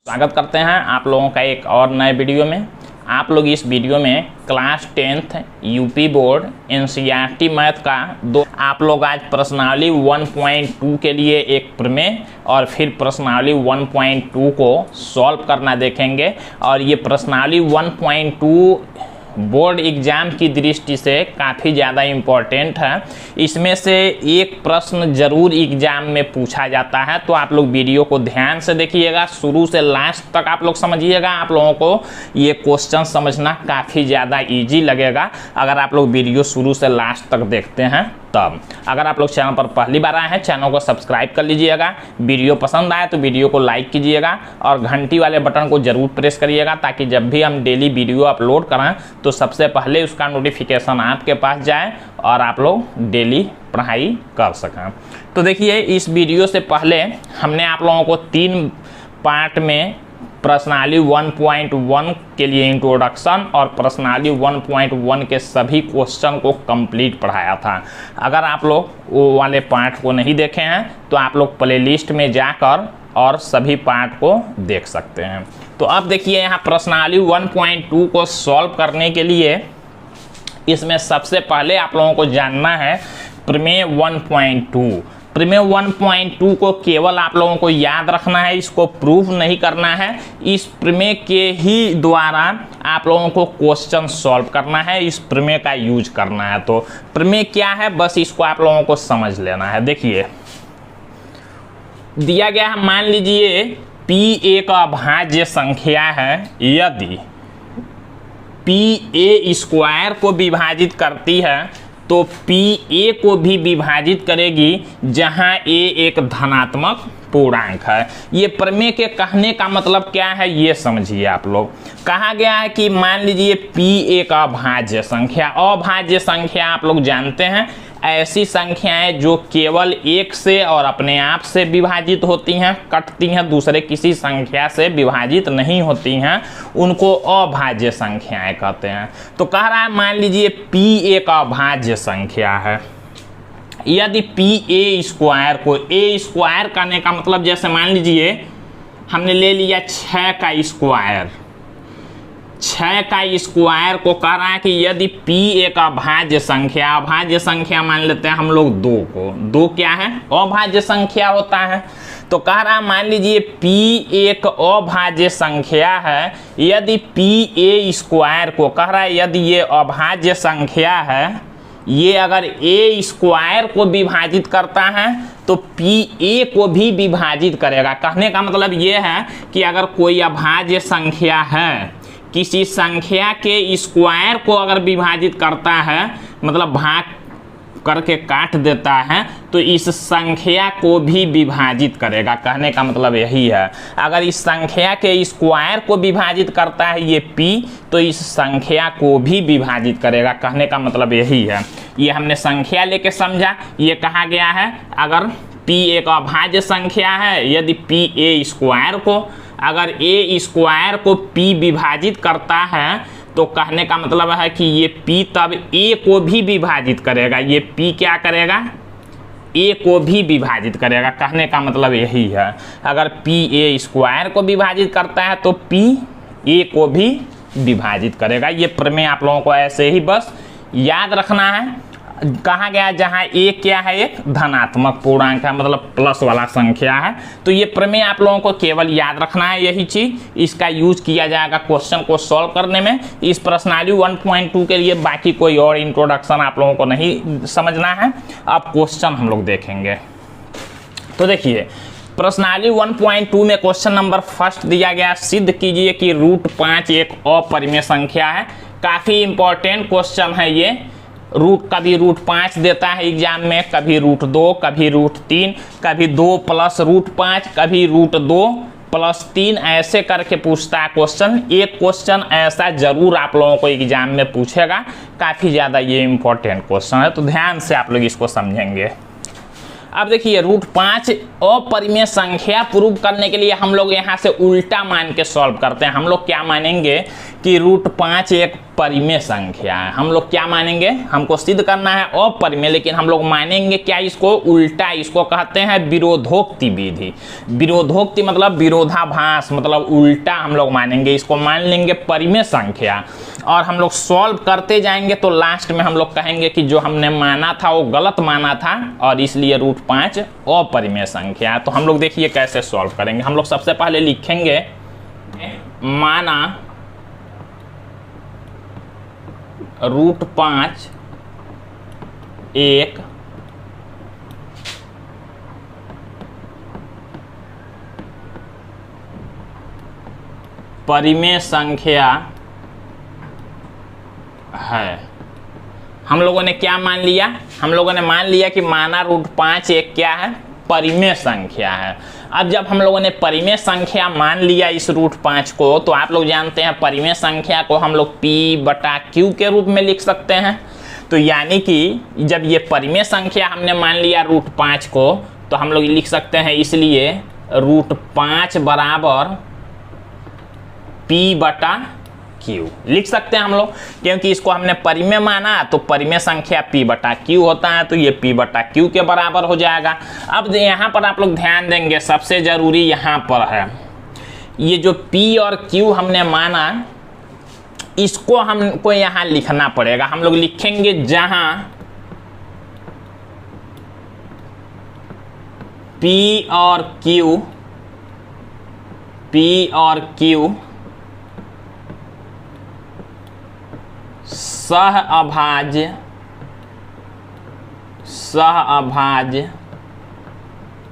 स्वागत करते हैं आप लोगों का एक और नए वीडियो में। आप लोग इस वीडियो में class 10th UP board NCERT math का आप लोग आज प्रश्नावली 1.2 के लिए एक प्रमेय और फिर प्रश्नावली 1.2 को सॉल्व करना देखेंगे। और ये प्रश्नावली 1.2 बोर्ड एग्ज़ाम की दृष्टि से काफ़ी ज़्यादा इम्पोर्टेंट है। इसमें से एक प्रश्न ज़रूर एग्ज़ाम में पूछा जाता है, तो आप लोग वीडियो को ध्यान से देखिएगा, शुरू से लास्ट तक आप लोग समझिएगा। आप लोगों को ये क्वेश्चन समझना काफ़ी ज़्यादा इजी लगेगा अगर आप लोग वीडियो शुरू से लास्ट तक देखते हैं तब। अगर आप लोग चैनल पर पहली बार आए हैं, चैनल को सब्सक्राइब कर लीजिएगा। वीडियो पसंद आए तो वीडियो को लाइक कीजिएगा और घंटी वाले बटन को ज़रूर प्रेस करिएगा, ताकि जब भी हम डेली वीडियो अपलोड करें तो सबसे पहले उसका नोटिफिकेशन आपके पास जाए और आप लोग डेली पढ़ाई कर सकें। तो देखिए, इस वीडियो से पहले हमने आप लोगों को 3 पार्ट में प्रश्नावली 1.1 के लिए इंट्रोडक्शन और प्रश्नावली 1.1 के सभी क्वेश्चन को कंप्लीट पढ़ाया था। अगर आप लोग वो वाले पार्ट को नहीं देखे हैं तो आप लोग प्लेलिस्ट में जाकर और सभी पार्ट को देख सकते हैं। तो अब देखिए, यहाँ प्रश्नावली 1.2 को सॉल्व करने के लिए इसमें सबसे पहले आप लोगों को जानना है प्रमेय 1.2। प्रमेय 1.2 को केवल आप लोगों को याद रखना है, इसको प्रूफ नहीं करना है। इस प्रमेय के ही द्वारा आप लोगों को क्वेश्चन सॉल्व करना है, इस प्रमेय का यूज करना है। तो प्रमेय क्या है, बस इसको आप लोगों को समझ लेना है। देखिए, दिया गया है, मान लीजिए P एक अभाज्य संख्या है यदि P a² को विभाजित करती है तो PA को भी विभाजित करेगी, जहां A एक धनात्मक पूर्णांक है। ये प्रमेय के कहने का मतलब क्या है, ये समझिए आप लोग। कहा गया है कि मान लीजिए P एक अभाज्य संख्या। अभाज्य संख्या आप लोग जानते हैं, ऐसी संख्याएं जो केवल एक से और अपने आप से विभाजित होती हैं, कटती हैं, दूसरे किसी संख्या से विभाजित नहीं होती हैं, उनको अभाज्य संख्याएं कहते हैं। तो कह रहा है, मान लीजिए P एक अभाज्य संख्या है। यदि PA² को A² करने का मतलब, जैसे मान लीजिए हमने ले लिया 6 का स्क्वायर, 6 का स्क्वायर को कह रहा है कि यदि P एक अभाज्य संख्या मान लेते हैं हम लोग 2 को। 2 क्या है, अभाज्य संख्या होता है। तो कह रहा है, मान लीजिए P एक अभाज्य संख्या है, यदि PA² को कह रहा है, यदि ये अभाज्य संख्या है, ये अगर A² को विभाजित करता है तो PA को भी विभाजित करेगा। कहने का मतलब ये है कि अगर कोई अभाज्य संख्या है, किसी संख्या के स्क्वायर को अगर विभाजित करता है, मतलब भाग करके काट देता है, तो इस संख्या को भी विभाजित करेगा। कहने का मतलब यही है, अगर इस संख्या के स्क्वायर को विभाजित करता है ये P, तो इस संख्या को भी विभाजित करेगा। कहने का मतलब यही है। ये हमने संख्या लेके समझा। ये कहा गया है, अगर P एक अभाज्य संख्या है, यदि PA² को, अगर A² को P विभाजित करता है, तो कहने का मतलब है कि ये P तब A को भी विभाजित करेगा। ये P क्या करेगा, A को भी विभाजित करेगा। कहने का मतलब यही है, अगर PA² को विभाजित करता है तो P A को भी विभाजित करेगा। ये प्रमेय आप लोगों को ऐसे ही बस याद रखना है। कहा गया जहां A क्या है, एक धनात्मक पूर्णांक है, मतलब प्लस वाला संख्या है। तो ये प्रमेय आप लोगों को केवल याद रखना है, यही चीज, इसका यूज किया जाएगा क्वेश्चन को सॉल्व करने में। इस प्रश्नावली 1.2 के लिए बाकी कोई और इंट्रोडक्शन आप लोगों को नहीं समझना है। अब क्वेश्चन हम लोग देखेंगे। तो देखिए, प्रश्नावली 1.2 में क्वेश्चन नंबर फर्स्ट दिया गया, सिद्ध कीजिए कि √5 एक अपरिमेय संख्या है। काफी इंपॉर्टेंट क्वेश्चन है ये। कभी √5 देता है एग्जाम में, कभी √2, कभी √3, कभी 2 + √5, कभी √2 + 3, ऐसे करके पूछता है क्वेश्चन। एक क्वेश्चन ऐसा जरूर आप लोगों को एग्जाम में पूछेगा। काफ़ी ज़्यादा ये इंपॉर्टेंट क्वेश्चन है, तो ध्यान से आप लोग इसको समझेंगे। अब देखिए, √5 अपरिमेय संख्या प्रूव करने के लिए हम लोग यहाँ से उल्टा मान के सॉल्व करते हैं। हम लोग क्या मानेंगे कि √5 एक परिमेय संख्या है। हम लोग क्या मानेंगे, हमको सिद्ध करना है अपरिमेय, लेकिन हम लोग मानेंगे क्या, इसको उल्टा, इसको कहते हैं विरोधोक्ति विधि। विरोधोक्ति मतलब विरोधाभास, मतलब उल्टा हम लोग मानेंगे, इसको मान लेंगे परिमेय संख्या और हम लोग सॉल्व करते जाएंगे तो लास्ट में हम लोग कहेंगे कि जो हमने माना था वो गलत माना था और इसलिए √5 अपरिमेय संख्या है। तो हम लोग देखिए कैसे सॉल्व करेंगे। हम लोग सबसे पहले लिखेंगे माना √5 एक परिमेय संख्या है। हम लोगों ने क्या मान लिया, हम लोगों ने मान लिया कि माना √5 एक क्या है, परिमेय संख्या है। अब जब हम लोगों ने परिमेय संख्या मान लिया इस √5 को, तो आप लोग जानते हैं परिमेय संख्या को हम लोग P/Q के रूप में लिख सकते हैं। तो यानी कि जब ये परिमेय संख्या हमने मान लिया √5 को, तो हम लोग लिख सकते हैं इसलिए √5 बराबर P/Q लिख सकते हैं हम लोग, क्योंकि इसको हमने परिमेय माना तो परिमेय संख्या P/Q होता है, तो ये P/Q के बराबर हो जाएगा। अब यहाँ पर आप लोग ध्यान देंगे, सबसे जरूरी यहाँ पर है ये जो P और Q हमने माना, इसको हमको यहाँ लिखना पड़ेगा। हम लोग लिखेंगे जहाँ P और Q सहअभाज्य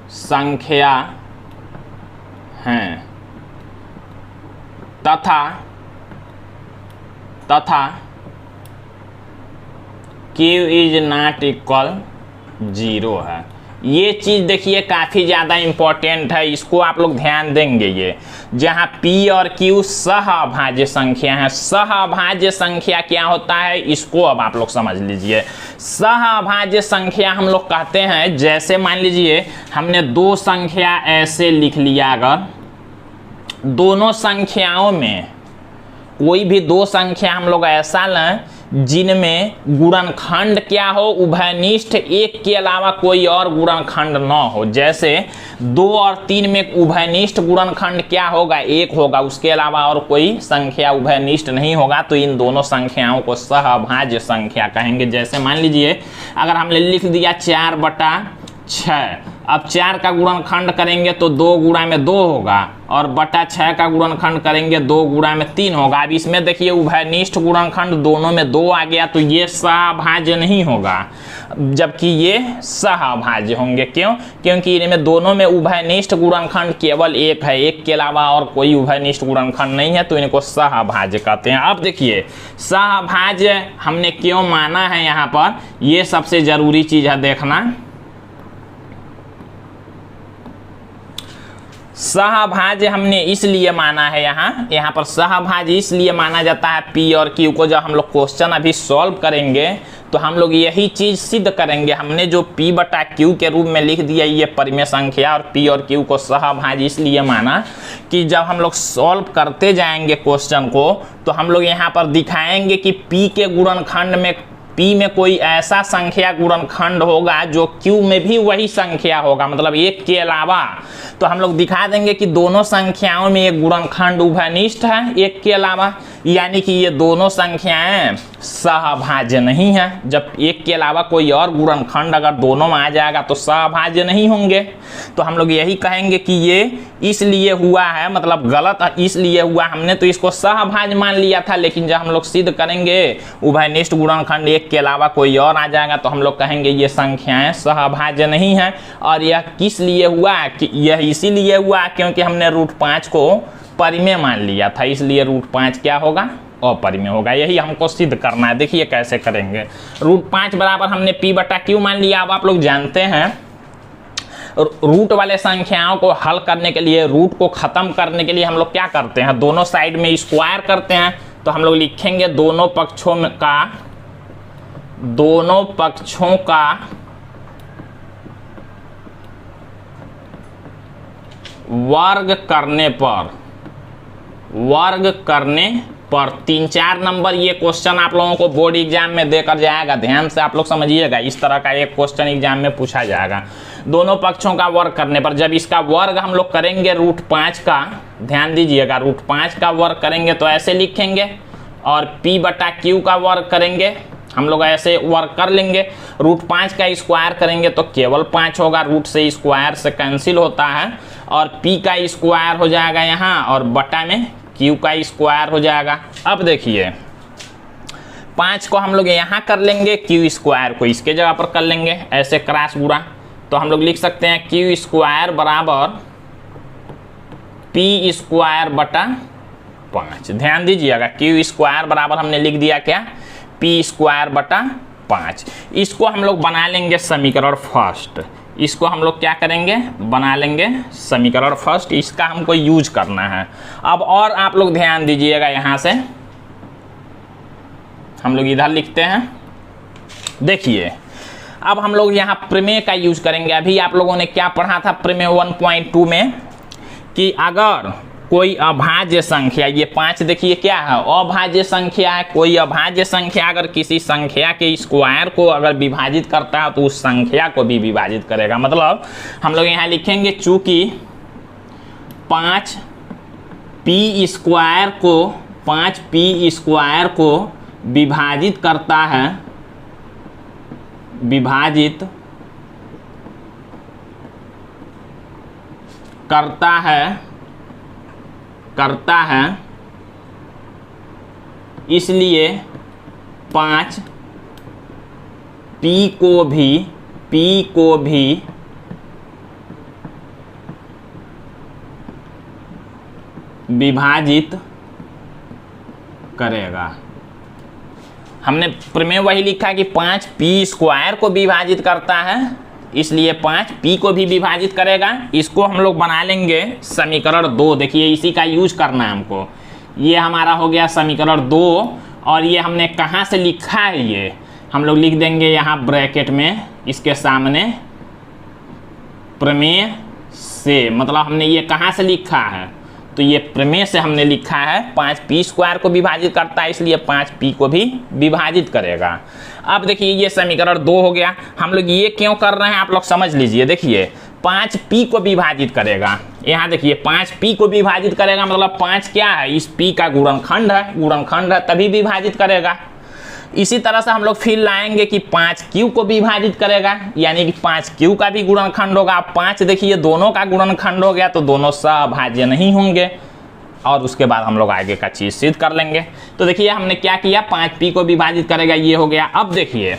संख्या हैं तथा Q इज नॉट इक्वल 0 है। ये चीज देखिए काफी ज्यादा इंपॉर्टेंट है, इसको आप लोग ध्यान देंगे। ये जहां P और Q सहअभाज्य संख्या है, सहअभाज्य संख्या क्या होता है इसको अब आप लोग समझ लीजिए। सहअभाज्य संख्या हम लोग कहते हैं, जैसे मान लीजिए हमने दो संख्या ऐसे लिख लिया, अगर दोनों संख्याओं में कोई भी दो संख्या हम लोग ऐसा लें जिनमें गुणनखंड क्या हो, उभयनिष्ठ, एक के अलावा कोई और गुणनखंड न हो। जैसे 2 और 3 में उभयनिष्ठ गुणनखंड क्या होगा, 1 होगा, उसके अलावा और कोई संख्या उभयनिष्ठ नहीं होगा, तो इन दोनों संख्याओं को सहअभाज्य संख्या कहेंगे। जैसे मान लीजिए अगर हमने लिख दिया 4/6, अब 4 का गुणनखंड करेंगे तो 2 गुणा में 2 होगा और बटा 6 का गुणनखंड करेंगे 2 गुणा में 3 होगा। अब इसमें देखिए उभयनिष्ठ गुणनखंड दोनों में 2 आ गया, तो ये सहअभाज्य नहीं होगा, जबकि ये सहअभाज्य होंगे। क्यों? क्योंकि इनमें दोनों में उभयनिष्ठ गुणनखंड केवल 1 है, 1 के अलावा और कोई उभयनिष्ठ गुणनखंड नहीं है, तो इनको सहअभाज्य कहते हैं। अब देखिए सहअभाज्य हमने क्यों माना है यहाँ पर, ये सबसे जरूरी चीज है देखना। सहअभाज्य हमने इसलिए माना है, यहाँ पर सहअभाज्य इसलिए माना जाता है P और Q को। जब हम लोग क्वेश्चन अभी सॉल्व करेंगे तो हम लोग यही चीज सिद्ध करेंगे। हमने जो P/Q के रूप में लिख दिया ये परिमेय संख्या, और P और Q को सहअभाज्य इसलिए माना कि जब हम लोग सॉल्व करते जाएंगे क्वेश्चन को, तो हम लोग यहाँ पर दिखाएंगे कि P के गुणनखंड में P में कोई ऐसा संख्या गुणनखंड होगा जो Q में भी वही संख्या होगा, मतलब 1 के अलावा। तो हम लोग दिखा देंगे कि दोनों संख्याओं में एक गुणनखंड उभयनिष्ठ है 1 के अलावा, यानी कि ये दोनों संख्याएं सहअभाज्य नहीं है। जब 1 के अलावा कोई और गुणनखंड अगर दोनों में आ जाएगा तो सहअभाज्य नहीं होंगे। तो हम लोग यही कहेंगे कि ये इसलिए हुआ है, मतलब गलत इसलिए हुआ, हमने तो इसको सहअभाज्य मान लिया था, लेकिन जब हम लोग सिद्ध करेंगे उभयनिष्ठ गुणनखंड 1 के अलावा कोई और आ जाएगा तो हम लोग कहेंगे ये संख्याएं सहअभाज्य नहीं है। और यह किस लिए हुआ, कि यह इसीलिए हुआ क्योंकि हमने √5 को परिमेय मान लिया था, इसलिए √5 क्या होगा, अपरिमेय होगा। यही हमको सिद्ध करना है। देखिए कैसे करेंगे। √5 बराबर हमने P/Q मान लिया। अब आप लोग जानते हैं रूट वाले संख्याओं को हल करने के लिए, रूट को खत्म करने के लिए हम लोग क्या करते हैं, दोनों साइड में स्क्वायर करते हैं। तो हम लोग लिखेंगे दोनों पक्षों का वर्ग करने पर 3-4 नंबर ये क्वेश्चन आप लोगों को बोर्ड एग्जाम में देकर जाएगा। ध्यान से आप लोग समझिएगा, इस तरह का एक क्वेश्चन एग्जाम में पूछा जाएगा। दोनों पक्षों का वर्ग करने पर जब इसका वर्ग हम लोग करेंगे √5 का, ध्यान दीजिएगा, √5 का वर्ग करेंगे तो ऐसे लिखेंगे, और p/q का वर्ग करेंगे हम लोग ऐसे वर्ग कर लेंगे। √5 का स्क्वायर करेंगे तो केवल 5 होगा, रूट से स्क्वायर से कैंसिल होता है, और p का स्क्वायर हो जाएगा यहाँ, और बटा में q का स्क्वायर हो जाएगा। अब देखिए 5 को हम लोग यहाँ कर लेंगे, q स्क्वायर को इसके जगह पर कर लेंगे, ऐसे क्रॉस बुरा, तो हम लोग लिख सकते हैं q स्क्वायर बराबर p स्क्वायर बटा 5। ध्यान दीजिएगा, q स्क्वायर बराबर हमने लिख दिया क्या, p स्क्वायर बटा 5। इसको हम लोग बना लेंगे समीकरण फर्स्ट, इसको हम लोग क्या करेंगे, बना लेंगे समीकरण फर्स्ट, इसका हमको यूज करना है। अब और आप लोग ध्यान दीजिएगा, यहाँ से हम लोग इधर लिखते हैं। देखिए अब हम लोग यहाँ प्रमेय का यूज करेंगे। अभी आप लोगों ने क्या पढ़ा था प्रमेय 1.2 में, कि अगर कोई अभाज्य संख्या, ये 5 देखिए क्या है, अभाज्य संख्या है। कोई अभाज्य संख्या अगर किसी संख्या के स्क्वायर को अगर विभाजित करता है तो उस संख्या को भी विभाजित करेगा। मतलब हम लोग यहाँ लिखेंगे चूंकि 5p स्क्वायर को विभाजित करता है, विभाजित करता है, इसलिए 5p को भी विभाजित करेगा। हमने प्रमेय वही लिखा कि 5p स्क्वायर को विभाजित करता है, इसलिए 5p को भी विभाजित करेगा। इसको हम लोग बना लेंगे समीकरण 2। देखिए इसी का यूज करना है हमको। ये हमारा हो गया समीकरण 2, और ये हमने कहाँ से लिखा है, ये हम लोग लिख देंगे यहाँ ब्रैकेट में, इसके सामने प्रमेय से, मतलब हमने ये कहाँ से लिखा है, तो ये प्रमेय से हमने लिखा है 5p स्क्वायर को विभाजित करता है, इसलिए 5p को भी विभाजित करेगा। अब देखिए ये समीकरण 2 हो गया। हम लोग ये क्यों कर रहे हैं आप लोग समझ लीजिए। देखिए 5p को विभाजित करेगा, यहाँ देखिए 5p को विभाजित करेगा, मतलब 5 क्या है, इस p का गुणनखंड है, तभी विभाजित करेगा। इसी तरह से हम लोग फिर लाएंगे कि 5q को विभाजित करेगा, यानी कि 5q का भी गुणनखंड होगा। 5 देखिए दोनों का गुणनखंड हो गया, तो दोनों सभाज्य नहीं होंगे, और उसके बाद हम लोग आगे का चीज सिद्ध कर लेंगे। तो देखिए हमने क्या किया, 5p को विभाजित करेगा, ये हो गया। अब देखिए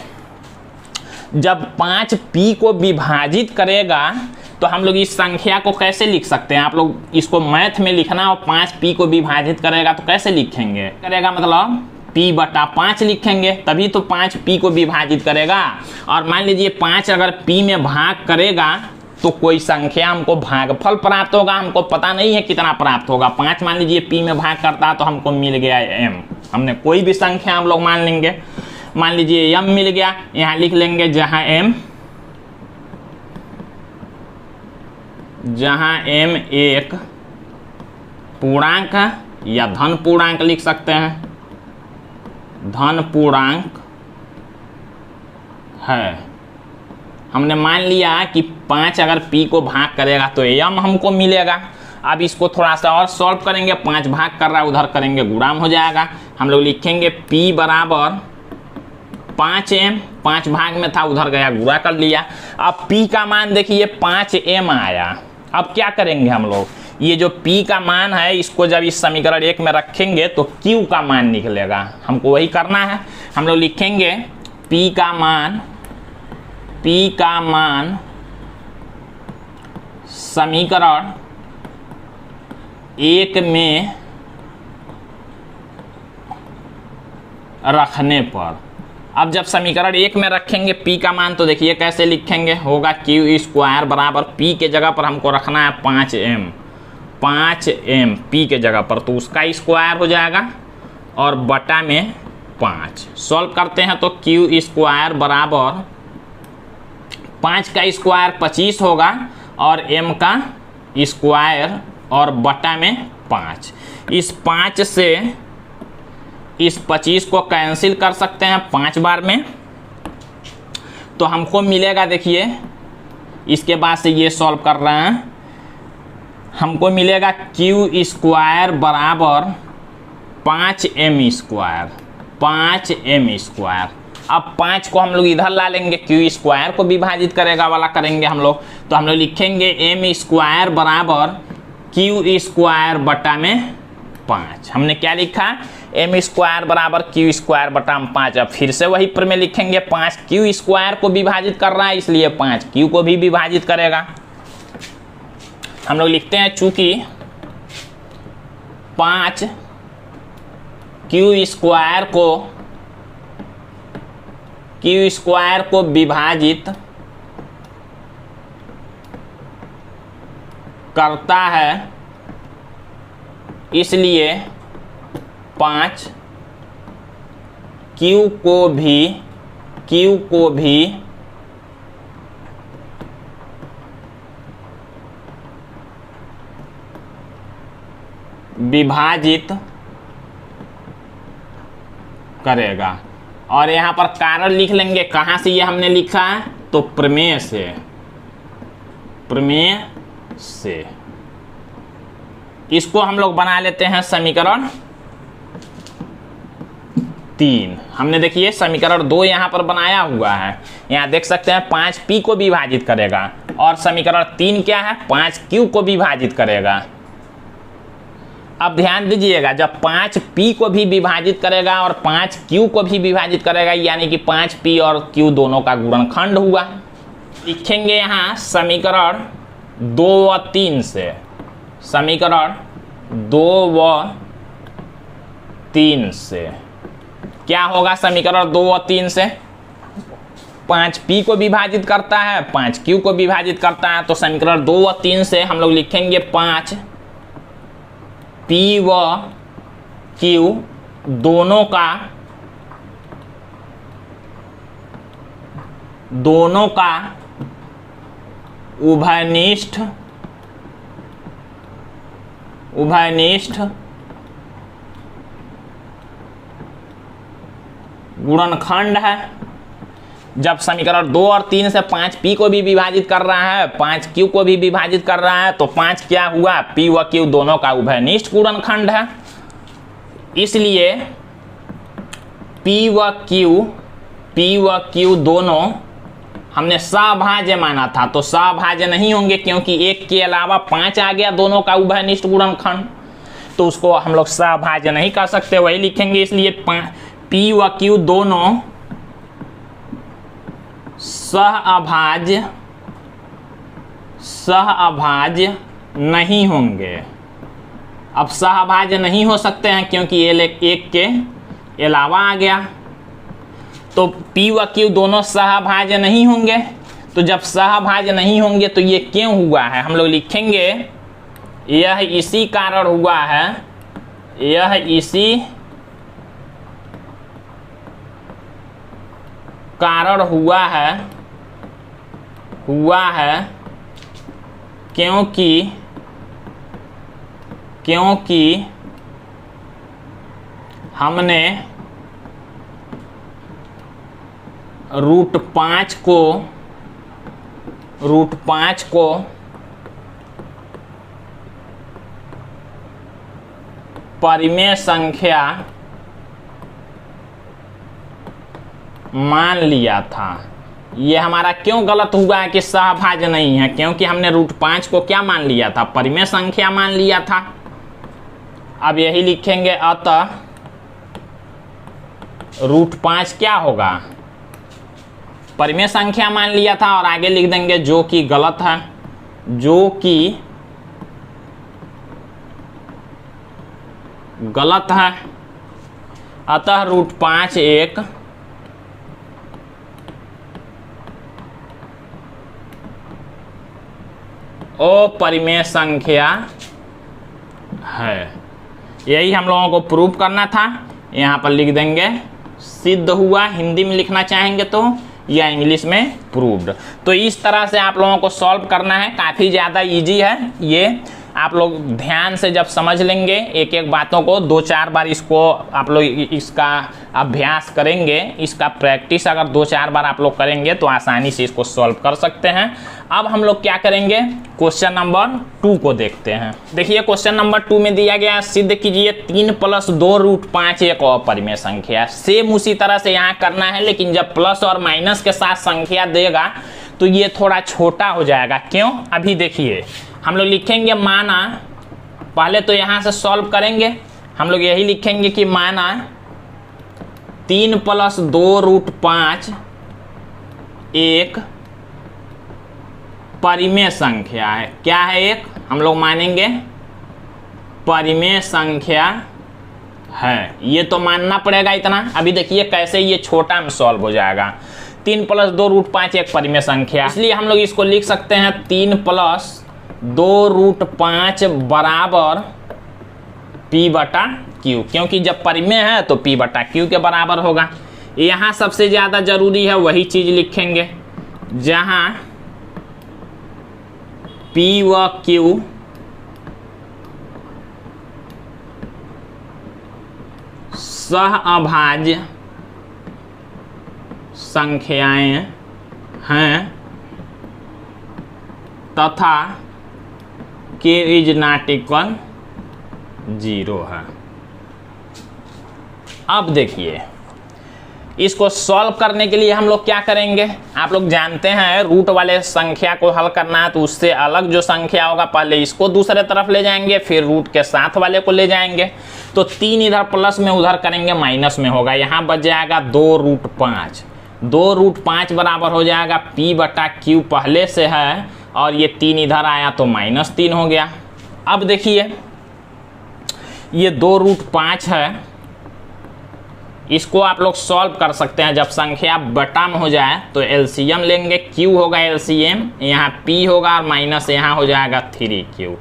जब 5p को विभाजित करेगा तो हम लोग इस संख्या को कैसे लिख सकते हैं, आप लोग इसको मैथ में लिखना, और 5p को विभाजित करेगा तो कैसे लिखेंगे, करेगा मतलब p/5 लिखेंगे, तभी तो 5p को विभाजित करेगा। और मान लीजिए 5 अगर p में भाग करेगा तो कोई संख्या हमको भागफल प्राप्त होगा, हमको पता नहीं है कितना प्राप्त होगा। 5 मान लीजिए p में भाग करता है तो हमको मिल गया m। हमने कोई भी संख्या हम लोग मान लेंगे, मान लीजिए m मिल गया, यहाँ लिख लेंगे जहाँ m एक पूर्णांक या धन पूर्णांक लिख सकते हैं, धन पूर्णांक है। हमने मान लिया कि 5 अगर p को भाग करेगा तो m हमको मिलेगा। अब इसको थोड़ा सा और सॉल्व करेंगे, 5 भाग कर रहा है, उधर करेंगे गुणाम हो जाएगा। हम लोग लिखेंगे p बराबर 5m, 5 भाग में था उधर गया गुणा कर लिया। अब p का मान देखिए 5m आया। अब क्या करेंगे हम लोग, ये जो p का मान है इसको जब इस समीकरण 1 में रखेंगे तो q का मान निकलेगा, हमको वही करना है। हम लोग लिखेंगे p का मान समीकरण 1 में रखने पर। अब जब समीकरण 1 में रखेंगे p का मान तो देखिए कैसे लिखेंगे, होगा q स्क्वायर बराबर p के जगह पर हमको रखना है 5m p के जगह पर, तो उसका स्क्वायर हो जाएगा और बटा में 5। सॉल्व करते हैं तो q स्क्वायर बराबर 5 का स्क्वायर 25 होगा और m का स्क्वायर और बटा में 5। इस 5 से इस 25 को कैंसिल कर सकते हैं 5 बार में, तो हमको मिलेगा, देखिए इसके बाद से ये सॉल्व कर रहे हैं, हमको मिलेगा क्यू स्क्वायर बराबर 5m², 5m²। अब 5 को हम लोग इधर ला लेंगे, क्यू स्क्वायर को विभाजित करेगा वाला करेंगे हम लोग, तो हम लोग लिखेंगे m² बराबर क्यू² बटा में 5। हमने क्या लिखा, m² बराबर क्यू² बटा में 5। अब फिर से वही पर में लिखेंगे, 5 क्यू² को विभाजित कर रहा है इसलिए 5 क्यू को भी विभाजित करेगा। हम लोग लिखते हैं चूंकि 5 क्यू² को विभाजित करता है, इसलिए 5 क्यू को भी विभाजित करेगा। और यहाँ पर कारण लिख लेंगे, कहाँ से ये हमने लिखा है, तो प्रमेय से। इसको हम लोग बना लेते हैं समीकरण 3। हमने देखिए समीकरण 2 यहाँ पर बनाया हुआ है, यहाँ देख सकते हैं 5p को विभाजित करेगा, और समीकरण 3 क्या है, 5q को विभाजित करेगा। अब ध्यान दीजिएगा, जब 5p को भी विभाजित करेगा और 5q को भी विभाजित करेगा, यानी कि 5p और q दोनों का गुणनखंड हुआ। लिखेंगे यहाँ समीकरण 2 व 3 से, समीकरण 2 व 3 से क्या होगा, समीकरण 2 व 3 से 5p को विभाजित करता है, 5q को विभाजित करता है, तो समीकरण 2 व 3 से हम लोग लिखेंगे 5p व q दोनों का उभयनिष्ठ गुणनखंड है। जब समीकरण 2 और 3 से 5p को भी विभाजित कर रहा है, 5q को भी विभाजित कर रहा है, तो 5 क्या हुआ, p व q दोनों का उभयनिष्ठ गुणनखंड है। इसलिए p व q दोनों हमने सभाज्य माना था, तो सभाज्य नहीं होंगे क्योंकि एक के अलावा 5 आ गया दोनों का उभयनिष्ठ गुणनखंड, तो उसको हम लोग सभाज्य नहीं कर सकते, वही लिखेंगे। इसलिए p व q दोनों सहअभाज्य नहीं होंगे। अब सहअभाज्य नहीं हो सकते हैं क्योंकि एक के अलावा आ गया, तो p व q दोनों सहअभाज्य नहीं होंगे। तो जब सहअभाज्य नहीं होंगे तो ये क्यों हुआ है, हम लोग लिखेंगे यह इसी कारण हुआ है, यह इसी कारण हुआ है क्योंकि हमने √5 को परिमेय संख्या मान लिया था। ये हमारा क्यों गलत हुआ है कि सहभाज्य नहीं है, क्योंकि हमने √5 को क्या मान लिया था, परिमेय संख्या मान लिया था। अब यही लिखेंगे, अतः √5 क्या होगा, परिमेय संख्या मान लिया था, और आगे लिख देंगे जो कि गलत है, जो कि गलत है। अतः √5 एक अपरिमेय संख्या है। यही हम लोगों को प्रूव करना था, यहाँ पर लिख देंगे सिद्ध हुआ, हिंदी में लिखना चाहेंगे तो, या इंग्लिश में प्रूव्ड। तो इस तरह से आप लोगों को सॉल्व करना है, काफ़ी ज़्यादा इजी है ये। आप लोग ध्यान से जब समझ लेंगे एक एक बातों को, 2-4 बार इसको आप लोग इसका अभ्यास करेंगे, इसका प्रैक्टिस अगर 2-4 बार आप लोग करेंगे तो आसानी से इसको सॉल्व कर सकते हैं। अब हम लोग क्या करेंगे, क्वेश्चन नंबर 2 को देखते हैं। देखिए क्वेश्चन नंबर 2 में दिया गया, सिद्ध कीजिए 3 + 2√5 एक अपरिमेय संख्या। सेम उसी तरह से यहाँ करना है, लेकिन जब प्लस और माइनस के साथ संख्या देगा तो ये थोड़ा छोटा हो जाएगा। क्यों, अभी देखिए हम लोग लिखेंगे माना, पहले तो यहाँ से सॉल्व करेंगे, हम लोग यही लिखेंगे कि माना 3 + 2√5 एक परिमेय संख्या है। क्या है, एक हम लोग मानेंगे परिमेय संख्या है। ये तो मानना पड़ेगा इतना। अभी देखिए कैसे ये छोटा में सॉल्व हो जाएगा। 3 + 2√5 एक परिमेय संख्या, इसलिए हम लोग इसको लिख सकते हैं 3 + 2√5 बराबर p/q, क्योंकि जब परिमेय है तो p/q के बराबर होगा। यहाँ सबसे ज़्यादा जरूरी है वही चीज़ लिखेंगे जहाँ p व q सहअभाज्य संख्याएं हैं तथा k ≠ 0 है। अब देखिए इसको सॉल्व करने के लिए हम लोग क्या करेंगे, आप लोग जानते हैं रूट वाले संख्या को हल करना है तो उससे अलग जो संख्या होगा पहले इसको दूसरे तरफ ले जाएंगे, फिर रूट के साथ वाले को ले जाएंगे। तो 3 इधर प्लस में उधर करेंगे माइनस में होगा, यहाँ बच जाएगा 2√5। 2√5 बराबर हो जाएगा p/q पहले से है, और ये 3 इधर आया तो -3 हो गया। अब देखिए ये 2√5 है, इसको आप लोग सॉल्व कर सकते हैं। जब संख्या बटा में हो जाए तो एलसीएम लेंगे, q होगा एलसीएम, यहाँ p होगा और माइनस यहाँ हो जाएगा 3q,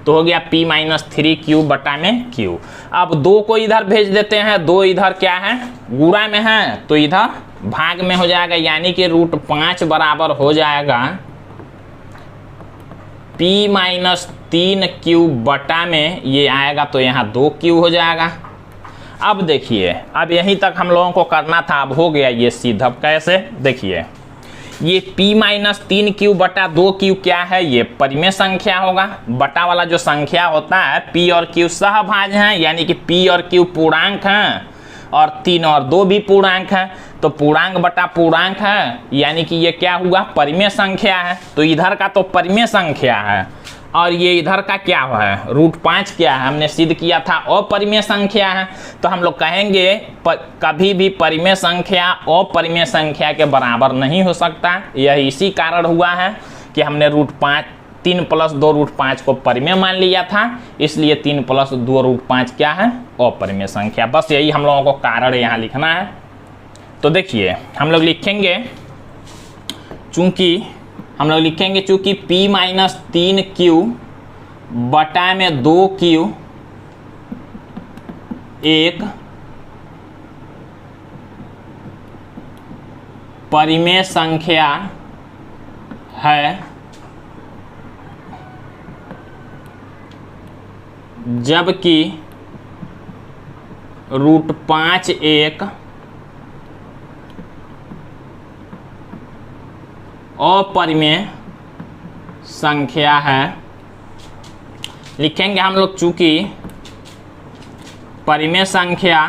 तो हो गया p - 3q बटा में q। अब 2 को इधर भेज देते हैं, 2 इधर क्या है गुणा में है तो इधर भाग में हो जाएगा, यानी कि √5 बराबर हो जाएगा p - 3q बटा में ये आएगा तो यहाँ 2q हो जाएगा। अब देखिए अब यहीं तक हम लोगों को करना था, अब हो गया ये सीधा। कैसे, देखिए ये p - 3q बटा 2q क्या है, ये परिमेय संख्या होगा। बटा वाला जो संख्या होता है p और q सहभाज्य हैं, यानी कि p और q पूर्णांक हैं और 3 और 2 भी पूर्णांक है, तो पूर्णांक बटा पूर्णांक है, यानी कि ये क्या हुआ परिमेय संख्या है। तो इधर का तो परिमेय संख्या है और ये इधर का क्या है √5 क्या है, हमने सिद्ध किया था अपरिमेय संख्या है। तो हम लोग कहेंगे कभी भी परिमेय संख्या अपरिमेय संख्या के बराबर नहीं हो सकता। यह इसी कारण हुआ है कि हमने 3 + 2√5 को परिमेय मान लिया था, इसलिए 3 + 2√5 क्या है अपरिमेय संख्या। बस यही हम लोगों को कारण यहाँ लिखना है। तो देखिए हम लोग लिखेंगे चूंकि p - 3q बटा में 2q एक परिमेय संख्या है, जबकि √5 एक अपरिमेय संख्या है। लिखेंगे हम लोग चूंकि परिमेय संख्या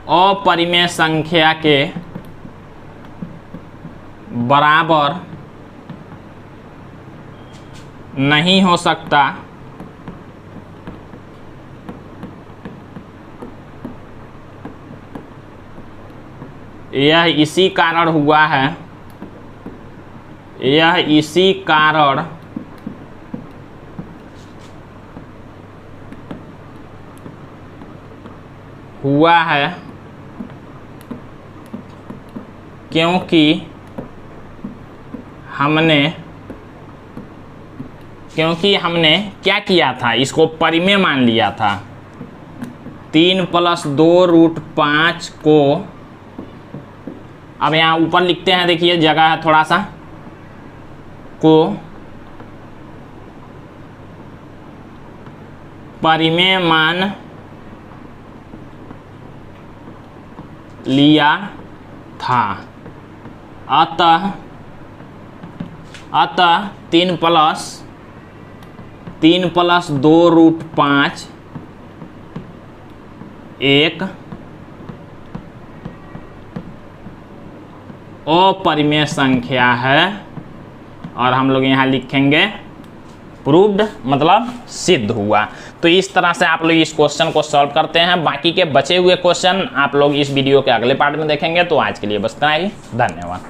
अपरिमेय संख्या के बराबर नहीं हो सकता, यह इसी कारण हुआ है, क्योंकि हमने क्या किया था, इसको परिमेय मान लिया था। 3 + 2√5 को अब यहाँ ऊपर लिखते हैं, देखिए जगह है थोड़ा सा, को परिमेय मान लिया था, अतः 3 प्लस 2√5 एक अपरिमेय संख्या है, और हम लोग यहाँ लिखेंगे प्रूव्ड, मतलब सिद्ध हुआ। तो इस तरह से आप लोग इस क्वेश्चन को सॉल्व करते हैं। बाकी के बचे हुए क्वेश्चन आप लोग इस वीडियो के अगले पार्ट में देखेंगे। तो आज के लिए बस इतना ही, धन्यवाद।